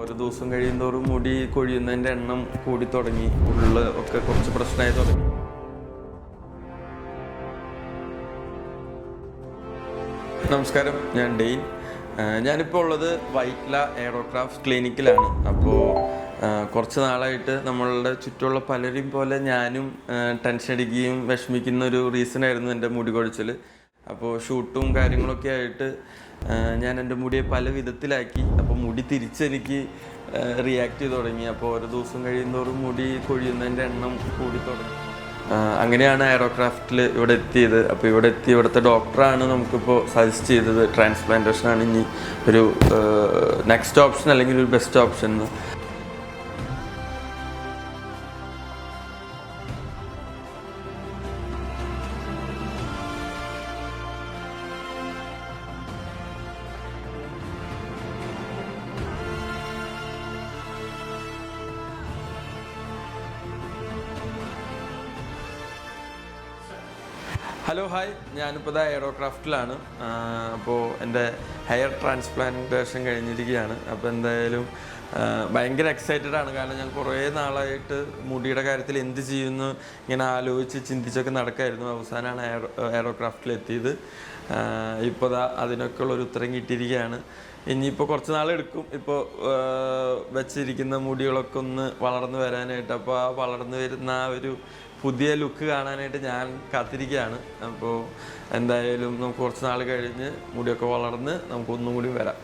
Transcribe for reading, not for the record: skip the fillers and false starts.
ഓരോ ദിവസം കഴിയുന്തോറും മുടി കൊഴിയുന്നതിൻ്റെ എണ്ണം കൂടി തുടങ്ങി, ഉള്ളിൽ ഒക്കെ കുറച്ച് പ്രശ്നമായി തുടങ്ങി. നമസ്കാരം, ഞാൻ ഡെയിൻ. ഞാനിപ്പോൾ ഉള്ളത് വൈറ്റ്ല എയറോക്രാഫ്റ്റ് ക്ലിനിക്കിലാണ്. അപ്പോൾ കുറച്ച് നാളായിട്ട് നമ്മളുടെ ചുറ്റുമുള്ള പലരെയും പോലെ ഞാനും ടെൻഷൻ അടിക്കുകയും വിഷമിക്കുന്ന ഒരു റീസണായിരുന്നു എൻ്റെ മുടി കൊഴിച്ചൽ. അപ്പോൾ ഷൂട്ടും കാര്യങ്ങളൊക്കെ ആയിട്ട് ഞാൻ എൻ്റെ മുടിയെ പല വിധത്തിലാക്കി. അപ്പോൾ മുടി തിരിച്ചെനിക്ക് റിയാക്ട് ചെയ്ത് തുടങ്ങി. അപ്പോൾ ഓരോ ദിവസം കഴിയുന്തോറും മുടി കൊഴിയുന്നതിൻ്റെ എണ്ണം കൂടി തുടങ്ങി. അങ്ങനെയാണ് എയറോക്രാഫ്റ്റിൽ ഇവിടെ എത്തിയത്. അപ്പോൾ ഇവിടെ എത്തി ഇവിടുത്തെ ഡോക്ടറാണ് നമുക്കിപ്പോൾ സജസ്റ്റ് ചെയ്തത് ട്രാൻസ്പ്ലാന്റേഷനാണ് ഇനി ഒരു നെക്സ്റ്റ് ഓപ്ഷൻ അല്ലെങ്കിൽ ഒരു ബെസ്റ്റ് ഓപ്ഷൻ എന്ന്. Hello, hi. ഞാനിപ്പോൾ എയറോക്രാഫ്റ്റിലാണ്. അപ്പോൾ എൻ്റെ ഹെയർ ട്രാൻസ്പ്ലാന്റേഷൻ കഴിഞ്ഞിരിക്കുകയാണ്. അപ്പോൾ എന്തായാലും ഭയങ്കര എക്സൈറ്റഡ് ആണ്. കാരണം ഞാൻ കുറേ നാളായിട്ട് മുടിയുടെ കാര്യത്തിൽ എന്ത് ചെയ്യുമെന്ന് ഇങ്ങനെ ആലോചിച്ച് ചിന്തിച്ചൊക്കെ നടക്കായിരുന്നു. അവസാനമാണ് എയറോക്രാഫ്റ്റിൽ എത്തിയത്. ഇപ്പോൾ അതിനൊക്കെ ഉള്ളൊരു ഉത്തരം കിട്ടിയിരിക്കുകയാണ്. ഇനിയിപ്പോൾ കുറച്ച് നാളെടുക്കും ഇപ്പോൾ വെച്ചിരിക്കുന്ന മുടികളൊക്കെ ഒന്ന് വളർന്നു വരാനായിട്ട്. അപ്പോൾ ആ വളർന്നു വരുന്ന ആ ഒരു പുതിയ ലുക്ക് കാണാനായിട്ട് ഞാൻ കാത്തിരിക്കുകയാണ്. അപ്പോൾ എന്തായാലും നമുക്ക് കുറച്ച് നാൾ കഴിഞ്ഞ് മുടിയൊക്കെ വളർന്ന് നമുക്കൊന്നും കൂടി വരാം.